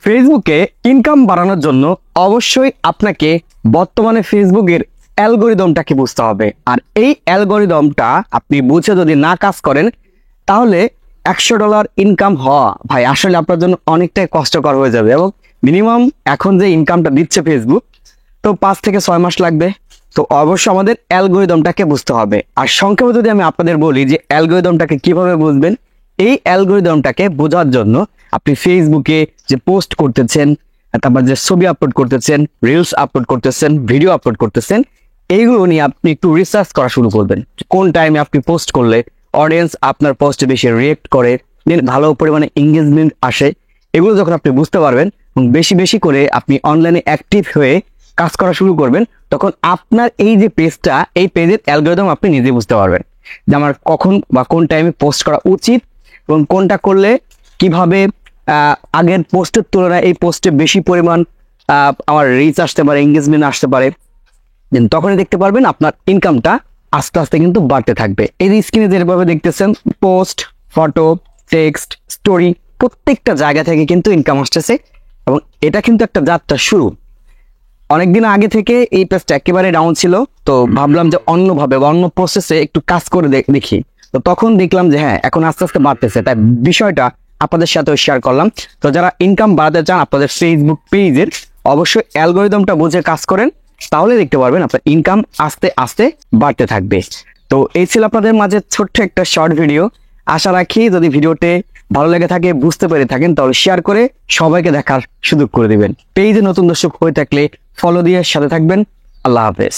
ফেসবুকে ইনকাম বাড়ানোর জন্য অবশ্যই আপনাকে বর্তমানে ফেসবুকের অ্যালগরিদমটাকে বুঝতে হবে। আর এই অ্যালগরিদমটা আপনি বুঝে যদি না কাজ করেন তাহলে $100 ইনকাম হওয়া ভাই আসলে আপনার জন্য অনেকটাই কষ্টকর হয়ে যাবে। এবং মিনিমাম এখন যে ইনকামটা দিচ্ছে ফেসবুক, তো 5 থেকে 6 মাস লাগবে। তো অবশ্যই আমাদের অ্যালগরিদমটাকে বুঝতে হবে। আর সংক্ষেপে যদি আমি আপনাদের বলি যে অ্যালগরিদমটাকে কিভাবে বুঝবেন, এই অ্যালগরিদমটাকে বোঝার জন্য আপনি ফেসবুকে যে পোস্ট করতেছেন, তারপর যে ছবি আপলোড করতেছেন, রিলস আপলোড করতেছেন, ভিডিও আপলোড করতেছেন, এইগুলো নিয়ে আপনি একটু রিসার্চ করা শুরু করবেন। কোন টাইমে আপনি পোস্ট করলে অডিয়েন্স আপনার পোস্টে বেশি রিয়েক্ট করে, ভালো পরিমাণে এঙ্গেজমেন্ট আসে, এগুলো যখন আপনি বুঝতে পারবেন এবং বেশি বেশি করে আপনি অনলাইনে অ্যাক্টিভ হয়ে কাজ করা শুরু করবেন, তখন আপনার এই যে পেজটা, এই পেজের অ্যালগরিদম আপনি নিজে বুঝতে পারবেন যে আমার কখন বা কোন টাইমে পোস্ট করা উচিত এবং কোনটা করলে কিভাবে আগের পোস্টের তুলনায় এই পোস্টে বেশি পরিমাণ আমার রিচ আসতে পারে, এঙ্গেজমেন্ট আসতে পারে। তখনই দেখতে পারবেন আপনার ইনকামটা আস্তে আস্তে কিন্তু বাড়তে থাকবে। এই স্ক্রিনে যেভাবে দেখতেছেন পোস্ট, ফটো, টেক্সট, স্টোরি, প্রত্যেকটা জায়গা থেকে কিন্তু ইনকাম আসতেছে এবং এটা কিন্তু একটা যাত্রা শুরু। অনেকদিন আগে থেকে এই পেজটা একেবারে ডাউন ছিল, তো ভাবলাম যে অন্যভাবে বা অন্য প্রসেসে একটু কাজ করে দেখি। তো তখন দেখলাম যে হ্যাঁ, এখন আস্তে আস্তে বাড়তেছে, তাই বিষয়টা আপনাদের সাথে শেয়ার করলাম। তো যারা ইনকাম বাড়াতে চান আপনাদের ফেসবুক পেজের, অবশ্যই অ্যালগরিদমটা বুঝে কাজ করেন, তাহলে দেখতে পারবেন আপনার ইনকাম আস্তে আস্তে বাড়তে থাকবে। তো এই ছিল আপনাদের মাঝে ছোট্ট একটা শর্ট ভিডিও। আশা রাখি যদি ভিডিওতে ভালো লেগে থাকে, বুঝতে পেরে থাকেন, তাহলে শেয়ার করে সবাইকে দেখার সুযোগ করে দিবেন। পেজে নতুন দর্শক হয়ে থাকলে ফলো দিয়ে সাথে থাকবেন। আল্লাহ হাফেজ।